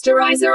Masterizer.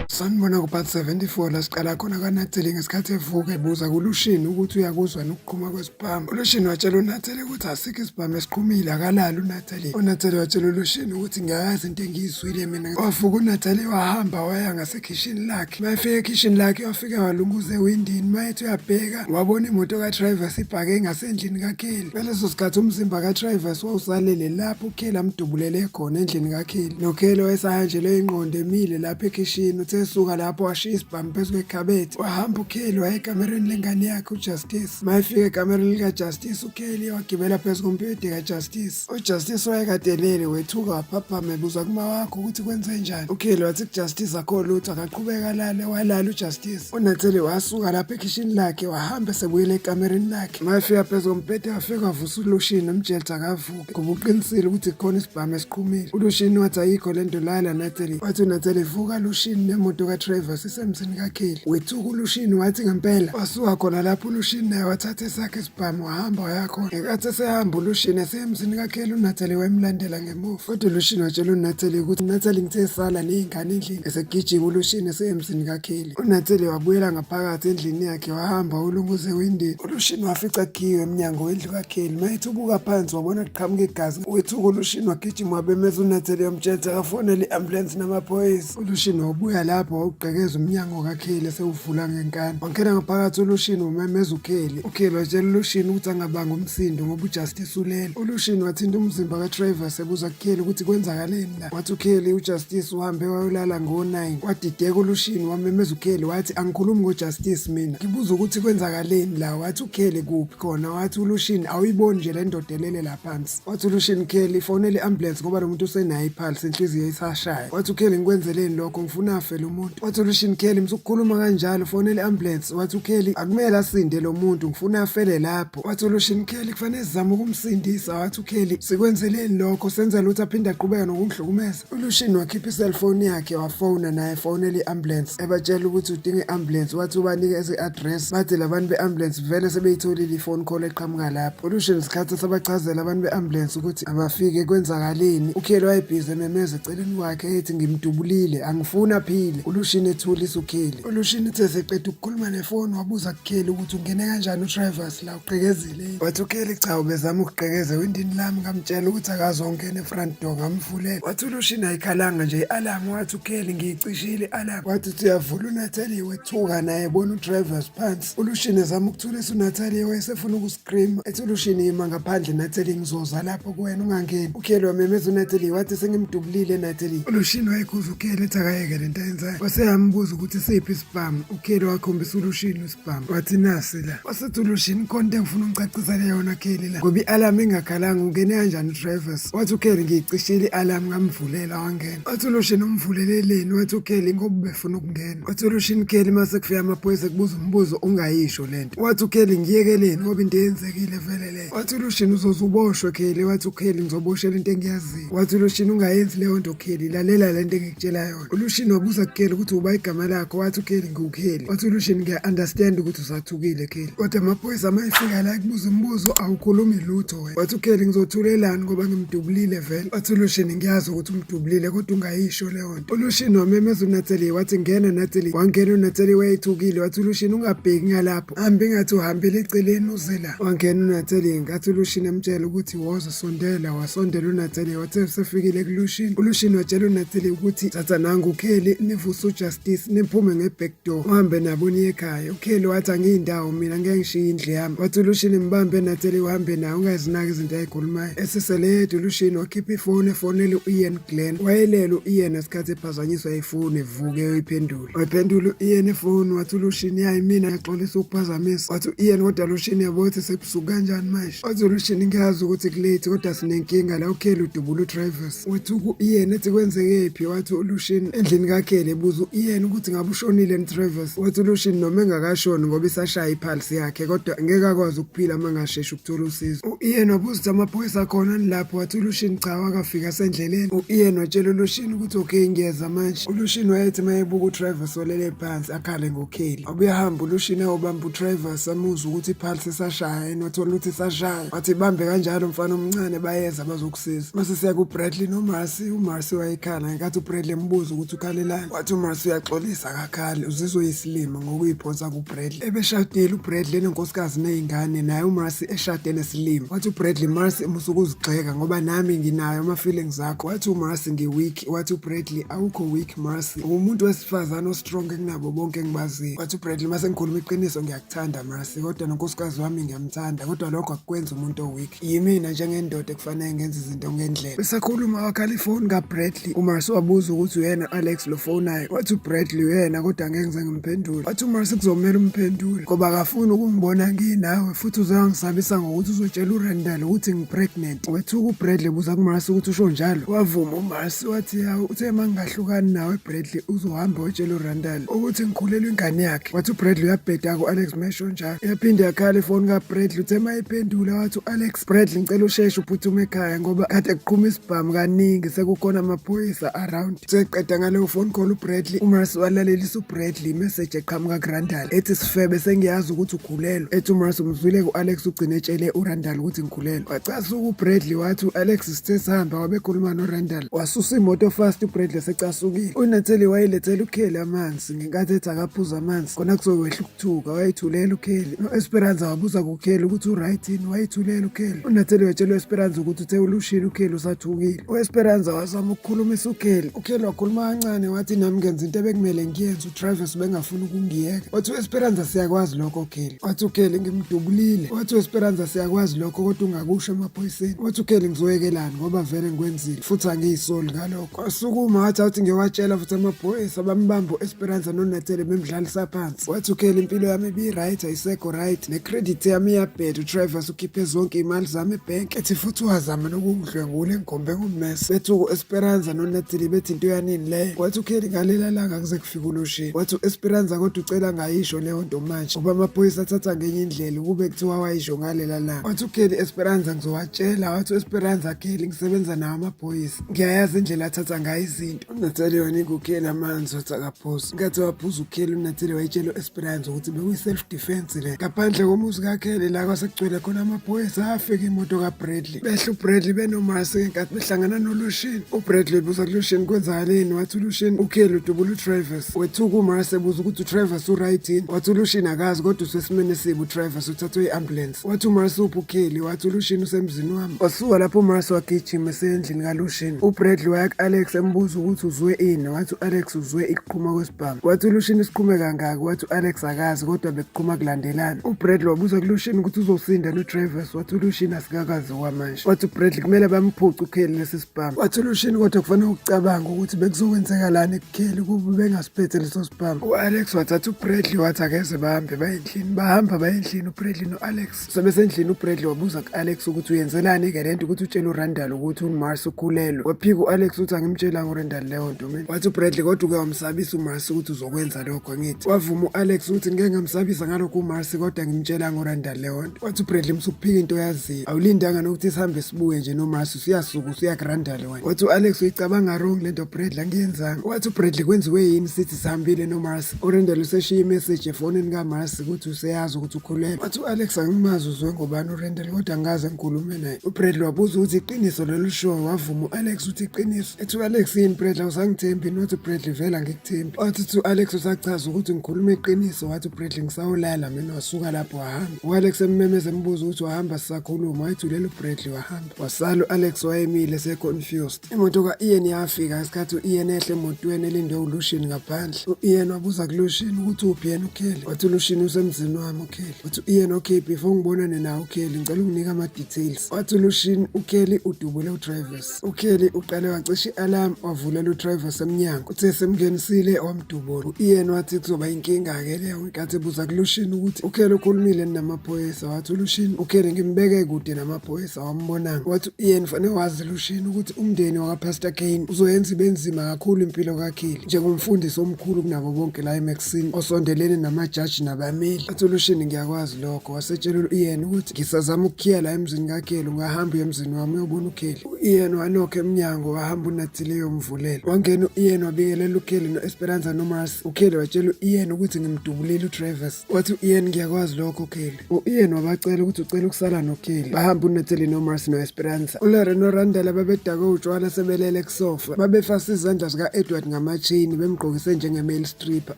Sanibona ku-part 74 la siqala khona kaNatheli ngesikhathi evuka ebuza kuLushini ukuthi uyakuzwa nokuqhuma kwesibhamu. uLushini watshela uNatheli ukuthi asikho isibhamu esiqhumile, akalali uNatheli. uNatheli watshela uLushini ukuthi ngiyayazi into engiyizwile mina. Wavuka uNatheli wahamba waya ngasekhishini lakhe. Mayefika ekhishini lakhe wafika walunguza ewindini. Mayethi uyabheka wabona imoto kaTrivers ibhake ngasendlini kaKheli. Ngaleso sikhathi umzimba kaTrivers wawusalele lapho uKheli amdubulele khona endlini kaKheli. noKheli wayesahanjelwe ingqondo emile lapho ekhishini. Uthe suka lapho washiya isibhamu phezu kwekhabethe. Wahamba uKheli waya ekamereni lengane yakhe uJustice. Mayefika ekamereni likaJustice uKheli wagibela phezu kombhede kaJustice. uJustice wayekadelele wethuka waphaphama ebuza kuma wakho ukuthi kwenze njani. uKheli wathi kuJustice akho lutho, akaqhubeka alale. Walala uJustice. uNatheli wasuka lapho ekhishini lakhe wahamba esebuyela ekamereni lakhe. Mayefika phezu kombhede wafika wavusa uLushini umjelthi akavuke ngoba uqinisile ukuthi kukhona isibhamu esiqhumile. uLushini wathi ayikho lento lala Natheli. Wathi uNatheli vuka Lushini nemoto kaTrivers isemzini kaKheli. Wethuka uLushini wathi ngempela. Wasuka khona lapho uLushini naye wathatha esakhe isibhamu wahamba waya khona. Ngenkathi esehamba uLushini eseyemzini kaKheli uNatheli wayemlandela ngemuva. Kodwa uLushini watshela uNatheli ukuthi Natheli ngithe sala ney'ngane endlini. Esegijima uLushini eseyemzini kaKheli. uNatheli wabuyela ngaphakathi endlini yakhe wahamba ulunguze ewindini. uLushini wafica kukhiwe emnyango wendlu kaKheli. Mayethi ubuka phansi wabona kuqhamuka igazi. Wethuka uLushini wagijima wabemeza uNatheli wamtshela akafonele i-ambulensi namaphoyisa. uLushini wabuya lapho wawugqekeza umnyango kaKheli esewuvula ngenkani. Wangena ngaphakathi uLushini wamemeza uKheli. uKheli watshela uLushini ukuthi angabanga umsindo ngoba uJustice ulele. uLushini wathinta umzimba kaTrivers ebuza kuKheli ukuthi kwenzakaleni la. Wathi uKheli uJustice uhambe wayolala ngo-9. Wadideka uLushini wamemeza uKheli wathi angikhulumi ngoJustice mina, ngibuza ukuthi kwenzakaleni la. Wathi uKheli kuphi khona? Wathi uLushini awuyiboni nje le ndoda elele la phansi. Wathi uLushini Kheli fonele i-ambulensi ngoba lo muntu usenayo iphalsi inhliziyo isashaya. Wathi uKheli ngikwenzeleni lokho, ngifuna afele umuntu. Wathi uLushini Kheli msukukhuluma kanjalo fonele i-ambulensi. Wathi uKheli akumele asinde lo muntu, ngifuna afele lapho. Wathi uLushini Kheli kufanele sizame ukumsindisa. Wathi uKheli sikwenzeleni lokho, senzela ukuthi aphinde aqhubeke nokungihlukumeza. uLushini wakhipha iselfoni yakhe wafona naye fonele i-ambulensi ebatshela ukuthi udinga i-ambulensi. Wathi ubanikeze i-address. Bathi labantu be-ambulensi vele sebeyitholile i-phone call eqhamuka lapho. uLushini isikhathi sabachazela abantu be-ambulensi ukuthi abafike kwenzakaleni. uKheli wayebhizi ememeza eceleni kwakhe ethi ngimdubulile angifuni aphile. uLushini ethulisa uKheli. uLushini uthe seqeda ukukhuluma nefoni wabuza kuKheli ukuthi ungene kanjani uTrivers la ugqekezile. Wathi uKheli cha ubezama ukugqekeza ewindini lami, ngamtshela ukuthi akazongena e-front door ngamvulela. Wathi uLushini ayikhalanga nje i-alarm. Wathi uKheli ngiyicishile i-alarm. Wathi uthi uyavula uNatheli wethuka naye ebona uTrivers phansi. uLushini ezama ukuthulisa uNatheli wayesefuna ukuscreama ethi uLushini ima ngaphandle Natheli ngizoza lapho kuwena ungangeni. uKheli wamemeza uNatheli wathi sengimdubulile Natheli. uLushini wayekhuza uKheli ethi akayeke lento ayenzayo. Waseyambuza ukuthi siphi isibhamu. uKheli wakhombisa uLushini isibhamu wathi nasi la. Wasethi uLushini konke engifuna ungicacisele yona Kheli la, ngoba i-alarm ingakhalanga ungene kanjani uTrivers. Wathi uKheli ngiyicishile i-alarm ngamvulela wangena. Wathi uLushini umvuleleleni. Wathi uKheli ngoba ubefuna ukungena. Wathi uLushini Kheli mase kufika amaphoyisa kubuza umbuzo ungayisho lento. Wathi uKheli ngiyekeleni ngoba into yenzekile vele le. Wathi uLushini uzozuboshwe Kheli. Wathi uKheli ngizoboshela into engiyaziyo. Wathi uLushini ungayenzi leyo nto Kheli, lalela lento engikutshela yona. uLushini wabuza kuKheli ukuthi uba igama lakho. Wathi uKheli nguKheli. Wathi uLushini ngiya-understand ukuthi usathukile Kheli, kodwa amaphoyisa mayefika la kubuza umbuzo awukhulumi lutho wena. Wathi uKheli ngizothulelani ngoba ngimdubulile vele. Wathi uLushini ngiyazi ukuthi umdubulile kodwa ungayisho leyo nto. uLushini wamemeza uNatheli wathi ngena Natheli. Wangena uNatheli wayethukile. Wathi uLushini ungabheki ngalapho, hambe ngathi uhambele eceleni uze la. Wangena uNatheli ngathi uLushini emtshela ukuthi woza sondela. Wasondela uNatheli wathi usefikile kuLushini. uLushini watshela uNatheli ukuthi thatha nangu uKheli nivuse uJustice niphume nge-back door uhambe nabo niye ekhaya. uKheli wathi angiyindawo mina ngeke ngishiye indlu yami. Wathi uLushini mbambe Natheli uhambe naye ungazinaki izinto ayikhulumayo. Esesele yedwa uLushini wakhipha ifoni efonele u-Ian Glenn. Wayelele u-Ian esikhathi ephazanyiswa ifoni evuke uyiphendula. Wayiphendula u-Ian ifoni. Wathi uLushini yayi mina ngiyaxolisa ukuphazamisa. Wathi u-Ian kodwa uLushini yabo ukuthi sebusuku kanjani manje. Wathi uLushini ngiyazi ukuthi kulate kodwa sinenkinga la. uKheli udubula uTrivers. wethuka u-Ian ethi kwenzekephi. Wathi uLushini endlini kaKheli ebuza u-Ian ukuthi ngabe ushonile uTrivers. Wathi uLushini noma engakashoni ngoba isashaya iphalsi yakhe kodwa ngeke akwazi ukuphila uma ngasheshi ukuthola usizo. u-Ian wabuza ukuthi amaphoyisa akhona lapho, wathi uLucian cha wakafika sendleleni. U-Ian watshela uLucian ukuthi okay ngiyeza manje. uLucian wayethi mayebuka uTravis olele phansi akhale ngoKelly. Wabuye ahamba uLucian ayobamba uTravis amuzwa ukuthi ipulse isashaya yena wathola ukuthi isashaya. Wathi bambe kanjalo mfana omncane bayeza bazokusiza. Mase siya kuBradley noMarcy. uMarcy wayekhala ngenkathi uBradley embuza ukuthi ukhalelani. Wathi uMarcy uyaxolisa akakhali uzizwe isilima ngokuyiphonsa kuBradley. Ebeshadile uBradley nenkosikazi ney'ngane naye uMarcy eshade nesilima. Wathi uBradley Marcy musukuzigxeka ngoba nami nginayo ama-feelings akho. Wathi uMarcy ngi-weak. Wathi uBradley awukho weak Marcy, umuntu wesifazane o-strong kunabo bonke engibaziyo. Wathi uBradley mase ngikhuluma iqiniso ngiyakuthanda Marcy kodwa nonkosikazi wami ngiyamthanda kodwa lokho akukwenza umuntu o-weak. Yimina njengendoda ekufanele ngenza izinto ngendlela. Besakhuluma wakhala ifoni kaBradley. uMarcy wabuza ukuthi uyena Alex lo fonayo. Wathi uBradley uyena kodwa angeke ngize ngimphendule. Wathi uMarcy kuzomela umphendule ngoba akafuni ukungibona nginawe futhi uzangisabisa ngokuthi uzotshela uRandall ukuthi ngipregnant. Wethuka uBradley buza kuMarcy ukuthi usho njalo. Wavuma uMarcy wathi yawu uthe mangingahlukani nawe Bradley uzohamba wetshela uRandall ukuthi ngikhulelwe ingane yakhe. Wathi uBradley uyabheda ku-Alex mesho njalo. Yaphinde yakhala ifoni kaBradley uthe mayiphendula wathi u-Alex Bradley ngicela usheshe uphuthume ekhaya ngoba kade kuqhuma isibhamu kaningi sekukhona amaphoyisa around. Seqeda ngaleyo phone call uBradley uMarcy walalelisa uBradley imessage eqhamuka kuRandall ethi sifebe sengiyazi ukuthi ukhulelwe. Ethi uMarcy umzwile ku-Alex ugcine etshele uRandall ukuthi ngikhulelwe. Wacasuka uBradley wathi u-Alex sithe sihamba wabekhuluma noRandall. Wasusa imoto fast uBradley secasukile. uNatalie wayelethela uKelly amanzi ngenkathi ethi akaphuza amanzi khona kuzokwehla ukuthuka. Wayithulela uKelly. no-Esperanza wabuza kuKelly ukuthi uright yini wayithulela uKelly. uNatalie watshela u-Esperanza ukuthi uthe uLucian uKelly usathukile. u-Esperanza wazama ukukhulumisa uKelly. uKelly wakhuluma kancane wathi nami ngenza into ebekumele ngiyenze uTravis bengafuni ukungiyeka. Wathi u-Esperanza siyakwazi lokho Kelly. Wathi uKelly ngimdubulile. Wathi u-Esperanza siyakwazi lokho kodwa ungakusho emaphoyiseni. Wathi uKelly ngizoyekelani ngoba vele ngikwenzile futhi angiyisoli ngalokho. Wasukuma wathi awuthi ngiyowatshela futhi amaphoyisa bambamba u-Esperanza noNatalie bemdlalisa phansi. Wathi uKelly impilo yami ibi-right ayisekho right necredit yami iyabheda uTravis ukhiphe zonke iy'mali zami ebhenki ethi futhi wazama nokungidlwengula engigombe ngumesi. Bethu u-Esperanza noNatalie bethi into yanini leyo. Wathi uKelly ngalela langa kuze kufika uLucian. Wathi u-Esperanza kodwa ucela ngayisho leyo nto manje ngoba amaphoyisa athatha ngenye indlela ukube kuthiwa wayisho ngalela langa. Wathi uKelly Esperanza ngizowatshela. Wathi u-Esperanza Kelly ngisebenza nawo amaphoyisa ngiyayazi indlela athatha ngayo izinto. uNatalie wanika uKelly amanzi wathi akaphuza. Nkathi waphuza uKelly uNatalie wayitshela u-Esperanza ukuthi bekuyi-self defense le. Ngaphandle komuzi kaKelly la kwasekugcwele khona amaphoyisa afika imoto kaBradley. Behla uBradley benoMarcy ngenkathi behlangana noLucian. uBradley buza kuLucian kwenzakaleni. Wathi uLucian uKelly udubula uTravis. Wethuka uMarcy ebuza ukuthi uTravis uright yini. Wathi uLucian akazi kodwa usesimeni esibi uTravis uthathwe i-ambulance. Wathi uMarcy uphi uKelly. Wathi uLucian usemzini wami. Wasuka lapho uMarcy wagijima esendlini kaLucian. uBradley waya ku-Alex embuza ukuthi uzwe ini. Wathi u-Alex uzwe iqhuma kwesibhamu. Wathi uLucian isiqhume kangaki. Wathi u-Alex akazi kodwa bekuqhuma kulandelana. uBradley wabuza kuLucian ukuthi uzosinda noTravis. Wathi uLucian asikakazi kwamanje. Wathi uBradley kumele bamphuce uKelly lesi sibhamu. Wathi uLucian kodwa kufanele ukucabanga ukuthi bekuzokwenzekalani kuKelly kube bengasiphethe leso sibhamu. u-Alex wathatha uBradley wathi akeze bahambe baye endlini. Bahamba baye endlini uBradley no-Alex. Sebesendlini uBradley wabuza ku-Alex ukuthi uyenzelani-ke lento ukuthi utshele uRandall ukuthi uMarcy ukhulelwe. Waphika u-Alex ukuthi angimtshelanga uRandall leyo nto mina. Wathi uBradley kodwa uke wamsabisa uMarcy ukuthi uzokwenza lokho ngithi. Wavuma u-Alex ukuthi ngeke ngamsabisa ngalokho uMarcy kodwa ngimtshelanga uRandall leyo nto. Wathi uBradley msukuphika into yaziyo awulindanga nokuthi sihambe sibuye nje noMarcy siyasuka usiya kuRandall wena. Wathi u-Alex uyicabanga wrong lento Bradley angiyenzanga. Wathi uBradley kwenziwe yini sithi sihambile noMarcy. uRandall useshiye imessage efonini kaMarcy ukuthi useyazi ukuthi ukhulelwe. Wathi u-Alex angimazi uzwe ngobani uRandall kodwa angaze ngikhulume naye. uBradley wabuza ukuthi iqiniso lolu show. Wavuma u-Alex ukuthi iqiniso. Ethi u-Alex yini Bradley usangithembi. Wathi uBradley vele angikuthembi. Wathi u-Alex usachaza ukuthi ngikhuluma iqiniso. Wathi uBradley ngisawulala mina wasuka lapho wahamba. u-Alex emmemeza embuza ukuthi wahamba sisakhuluma. Wayithulela uBradley wahamba. Wasala u-Alex wayemile se-confused. imoto ka-Ian yafika ngesikhathi u-Ian ehle emotweni elindwe uLucian ngaphandle. u-Ian wabuza kuLucian ukuthi uphi yena uKelly. Wathi uLucian usemzini wami uKelly. Wathi u-Ian okay before ngibonane nawe uKelly ngicela unginike ama-details. Wathi uLucian uKelly udubule uTravis. uKelly uqale wacisha i-alarm wavulela uTravis emnyango. Uthe semngenisile wamdubula. u-Ian wathi kuzoba inkinga-ke leyo ngenkathi ebuza kuLucian ukuthi uKelly ukhulumile namaphoyisa. Wathi uLucian uKelly ngimbeke kude namaphoyisa wambonanga. Wathi u-Ian fanele wazi Lucian ukuthi umndeni wakapastor Kane uzoyenza ibe nzima kakhulu impilo kaKelly njengomfundisi omkhulu kunabo bonke la eMaxine osondelene namajaji nabameli. Wathi uLucian ngiyakwazi lokho. Wasetshela u-Ian ukuthi ngisazama ukukhiya la emzini kaKheli ungahamba emzini wami uyobona uKheli. U-Ian wanokha emnyango wahamba uNathile yomvulela. Wangena u-Ian wabikelela uKheli no-Esperanza noMarcy. uKheli watshela u-Ian ukuthi ngimdubulile uTravis. Wathi u-Ian ngiyakwazi lokho Kheli. U-Ian wabacela ukuthi ucela ukusala noKheli. Bahamba uNathile noMarcy noEsperanza. uLarry noRandall babedakwe utshwala sebelele kusofa. Babefasa izandla zika-Edward ngama-chain bemgqokise njenge-male stripper.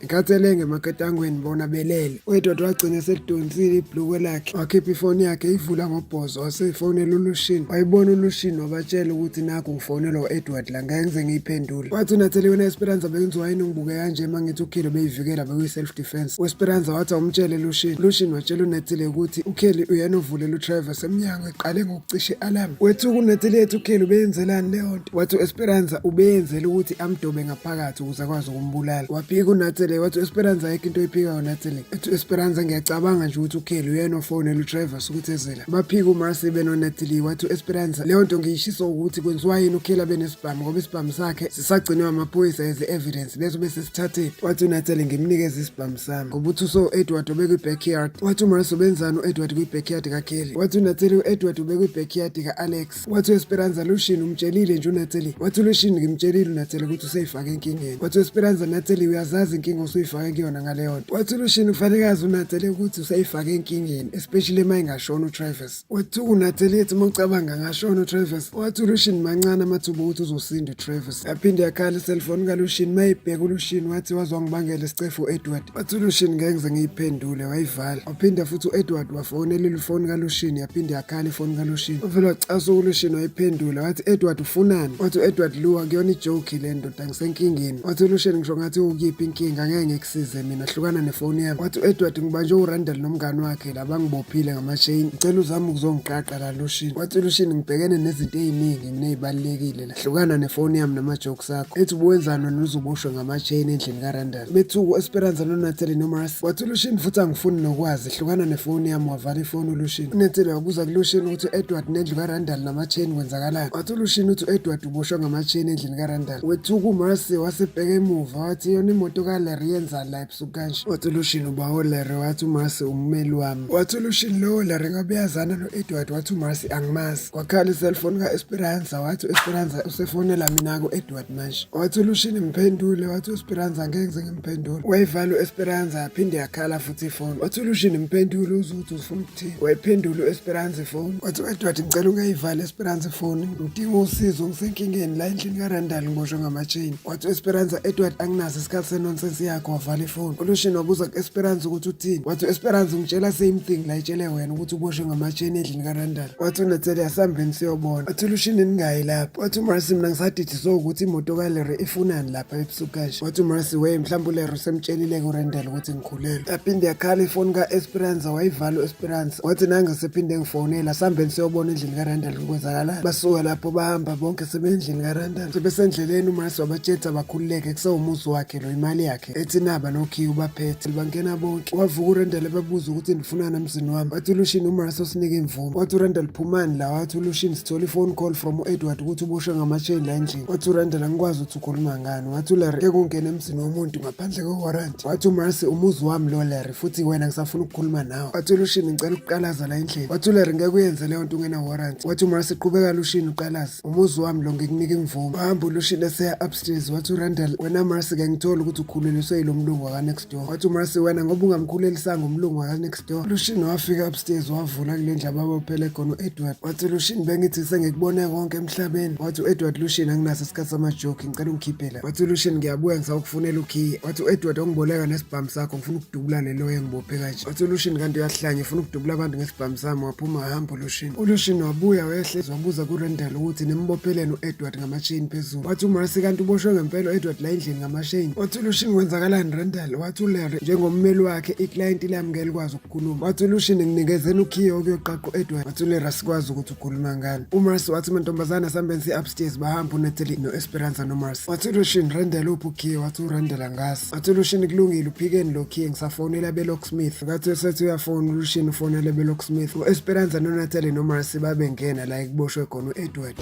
Ikhathele ngemaketangweni bona belele. U-Edward wagcina selidonsile ibhlukwe lakhe. Wakhipha ifoni yakhe ivula ngobhozo waseyifonela uLucian. Wayibona uLucian wabatshela ukuthi nakho ngifonelwa u-Edward la ngeke ngize ngiyiphendule. Wathi uNathile wena Esperanza bengithi wayini ngibuke kanje mangithi uKheli beyivikela bekuyi-self defense. U-Esperanza wathi awumtshele Lucian. Lucian watshela uNathile ukuthi uKheli uyena ovulela uTravis emnyango eqale ngokucisha i-alarm. Wethuka uNathile ethi uKheli ubeyenzelani leyo nto. Wathi u-Esperanza ubeyenzela ukuthi amdobe ngaphakathi ukuze akwazi ukumbulala. Waphika uNathile wathi u-Esperanza ayikho into oyiphikayo uNathile. Ethi u-Esperanza ngiyacabanga nje ukuthi uKheli uyena ofonela uTravis ukuthi ezela. Baphika uMarcy benoNathile wathi u-Esperanza leyo nto ngiyishiso ukuthi kwenziwa yini uKheli abenesibhamu ngoba isibhamu sakhe sisagcinwa amaphoyisa as evidence leso bese sithathile. Wathi uNathile ngimnikeze isibhamu sami ngoba uthi u-Edward ube kwi-backyard. Wathi uMarcy ubenzani u-Edward kwi-backyard kaKheli. Wathi uNathile u-Edward ube kwi-backyard ka-Alex. Wathi u-Esperanza Lucian umtshelile nje uNathile. Wathi uLucian ngimtshelile uNathile ukuthi useyifake enkingeni. Wathi u-Esperanza Nathile uyazazi inkinga osuyifake kuyona ngaleyo nto. Wathi uLucian ufanekazi uNathile ukuthi useyifake enkingeni especially uma ingashona uTravis. Wathi uNathile ethi mawucabanga ngashona uTravis. Wathi uLucian mancane amathuba ukuthi uzosinda uTravis. Yaphinde yakhala iselfoni kaLucian mayibheka uLucian wathi wazongibangela isicefu u-Edward. Wathi uLucian ngeke ngize ngiyiphendule wayivala. Waphinda futhi u-Edward wafonela ifoni kaLucian yaphinde yakhala ifoni kaLucian. Uvela wacasa uLucian wayiphendula wathi Edward ufunani? Wathi u-Edward luwa kuyona ijoke le ndoda ngisenkingeni. Wathi uLucian ngisho ngathi ukuyiphi inkinga ngeke ngikusize mina hlukana nefoni yami. Wathi u-Edward ngibanje uRandall nomngane wakhe la bangibophile ngama-chain. Ngicela uzame ukuzongiqaqa la Lucian. Wathi uLucian ngibhekene nezinto eziningi mina ezibalekile la hlukana nefoni yami nama-jokes akho. Ethi ubuwenzani wena uzoboshwe ngama-chain endlini kaRandall. Bethuka u-Esperanza noNathile noMarcy. Wathi uLucian futhi angifuni nokwazi hlukana nefoni yami wavala ifoni uLucian. uNathile wabuza kuLucian ukuthi Edward nendlu kaRandall nama-chain kwenzakalani. Wathi uLucian uthi Edward uboshwe ngama-chain endlini kaRandall. Wethuka uMarcy wasebheka emuva wathi yona imoto kaLarry yenzani la ebusuku kanje. Wathi uLucian uba uLarry wathi uMarcy ummeli wami. Wathi uLucian lo Larry ngabe yazana no-Edward. Wathi uMarcy angimazi. Wakhala iselfoni ka-Esperanza wathi u-Esperanza usefonela mina ku-Edward manje. Wathi uLucian mphendule. Wathi u-Esperanza ngeke ngize ngimphendule. Wayivala u-Esperanza yaphinde yakhala futhi ifoni. Wathi uLucian mphendule uzwe ukuthi ufuna ukuthini. Wayiphendula u-Esperanza ifoni. Wathi u-Edward ngicela ungayivala u-Esperanza ifoni ngidinga usizo ngisenkingeni la endlini kaRandall ngiboshwe ngama-chain. Wathi u-Esperanza Edward anginaso isikhathi senonsense yakho wavala ifoni. uLucian wabuza ku-Esperanza ukuthi uthini. Wathi u-Esperanza ngitshela same thing la itshele wena ukuthi uboshwe ngama-chain endlini kaRandall. Wathi uNathile asambeni siyobona. Wathi uLucian ningayi lapho. Wathi uMarcy mina ngisadithi ukuthi imoto kaLarry ifunani lapha ebusuku kanje. Wathi uMarcy mhlawumbe uLarry usemtshelile kuRandall ukuthi ngikhulelwe. Yaphinde yakhala ifoni ka-Esperanza wayivala u-Esperanza. Wathi nangisephinde ngifonela sambeni siyobona endlini kaRandall kwenzakalani. Basuka lapho bahamba bonke sebendlini kaRandall. Sebesendleleni uMarcy wabatshela bakhululeke kusewumuzi wakhe lo imali yakhe. Ethi naba noKhiya ubaphethe bangena bonke. Wavuka uRandall babuza ukuthi ndifunana emzini wami. Wathi uLucian uMarcy usinike imvumo. Wathi uRandall phumani la. Wathi uLucian sithola ifone call from u-Edward ukuthi uboshwe ngama-chain la endlini. Wathi uRandall angikwazi ukuthi ukhuluma ngani. Wathi uLarry ngeke ungene emzini womuntu ngaphandle kwe-warrant. Wathi uMarcy umuzi wami lo Larry futhi wena ngisafuna ukukhuluma nawe. Wathi uLucian ngicela ukuqalaza la endlini. Wathi uLarry ngeke uyenze leyo nto ungena warrant. Wathi uMarcy qhubeka Lucian uqalaza umuzi wami lo ngikunika imvumo. Wahamba uLucian eseya upstairs. Wathi uRandall wena Marcy ke ngithola ukuthi ukhuleliswe yilo mlungu waka-next door. Wathi uMarcy wena ngoba ungamkhulelisanga umlungu waka-next door. Lucian wafika upstairs wavula kule ndlu ababophele khona u-Edward. Wathi Lucian bengithi sengikubone konke emhlabeni. Wathi u-Edward Lucian anginaso isikhathi samajoke ngicela ungikhiphe la. Wathi Lucian ngiyabuya ngisawukufunela ukhiye. Wathi u-Edward ongiboleka nesibhamu sakho ngifuna ukudubula lelo engibophe kanje. Wathi uLucian kanti uyahlanya ufuna ukudubula abantu ngesibhamu sami waphuma wahamba uLucian. uLucian wabuya wehlezi wabuza kuRandall ukuthi nimbopheleni u-Edward ngama-chain phezulu. Wathi uMarcy kanti uboshwe ngempela u-Edward la endlini ngama-chain. Wathi uLucian kwenzakalani Randall. Wathi uLarry njengommeli wakhe iclient lamukela ukwazi ukukhuluma. Wathi uLucian nginikezeni ukhiye okuyoqaqa u-Edward. Wathi uLarry asikwazi ukuthi ukhuluma ngani. uMarcy wathi mantombazana sambeni si-upstairs bahamba uNathile no-Esperanza noMarcy. Wathi uLucian Randall uphi ukhiye. Wathi uRandall angazi. Wathi uLucian kulungile uphikeni lo khiye ngisafonela beLocksmith. Wathi sethi uyafona uLucian ufonele beLocksmith. u-Esperanza noNathile noMarcy babengena la ekuboshwe khona u-Edward.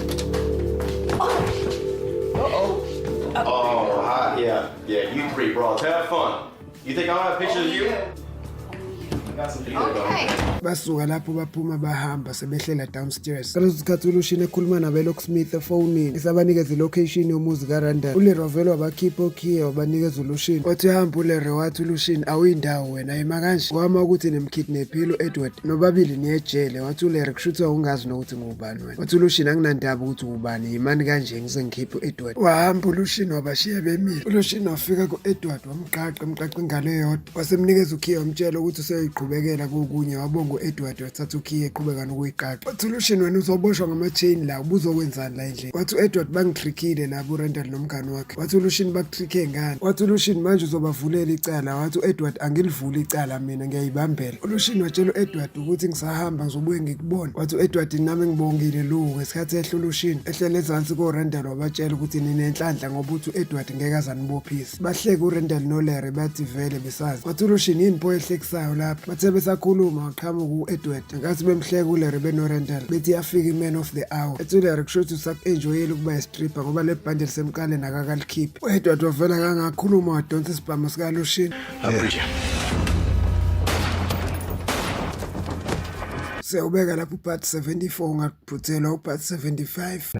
Oh, hi. Yeah, you three bros, have fun. You think I'll have pictures of you? Okay. basuka lapho baphuma bahamba sebehlela downstairs. Ngaleso sikhathi uLushini ekhuluma nabeLocksmith efonini esabanikeza ilocation yomuzi kaRandall. uLarry wavele wabakhipha okhiye wabanikeza uLushini. Wathi uhamba uLarry wathi uLushini awuyindawo wena yima kanje kwama ukuthi nemkidnaphile uEdward nobabili niyejele. Wathi uLarry kushuthi ungazi nokuthi ngubani wena. Wathi uLushini anginandaba ukuthi ubani yimani kanje ngisengikhipha uEdward. Wahamba uLushini wabashiya bemile. uLushini wafika kuEdward wamqaqa ingalo eyodwa wasemnikeza ukhiye wamtshela ukuthi useyiqhubekela kokunye. Wabonga uEdward wathatha ukhiye eqhubeka nokuyiqaqa. Wathi uLushini wena uzoboshwa ngama-chain la ubuzokwenzani la endlini. Wathi uEdward bangitrickile labo uRandall nomngane wakhe. Wathi uLushini bakutricke ngani. Wathi uLushini manje uzobavulela icala. Wathi uEdward angilivuli icala mina ngiyayibambela. uLushini watshela uEdward ukuthi ngisahamba ngizobuye ngikubona. Wathi uEdward nami ngibongile lu ngesikhathi ehle uLushini ehlele ezansi koRandall wabatshela ukuthi ninenhlanhla ngoba uthi uEdward ngeke azanibophise. Bahleke uRandall noLarry bathi vele besazi. Wathi uLushini yini pho ehlekisayo lapha. Bathe besakhuluma waqhamuka uEdward ngathi bemhleka uLarry benoRandall bethi yafika iman of the hour. Ethi uLarry kushuthi usaku-enjoyela ukuba istripper ngoba le bundle semqale nakakalikhiphi. uEdward wavela kangakhuluma wadonsa isibhamu sikaLushini. Siyawubeka lapho upart 74 ungaphuthelwa upart 75.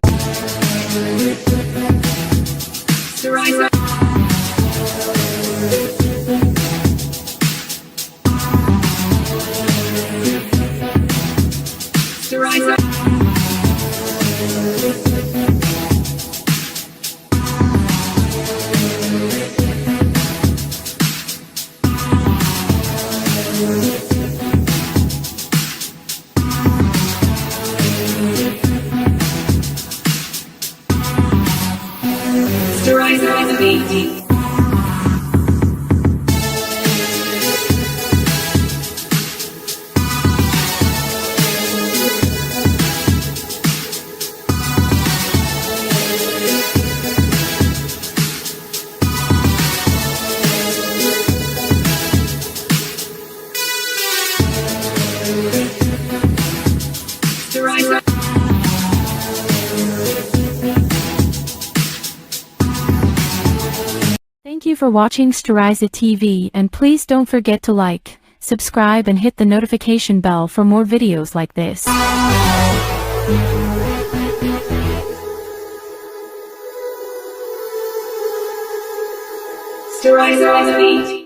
Thank you for watching Styriza TV, and please don't forget to like, subscribe and hit the notification bell for more videos like this. Styriza TV.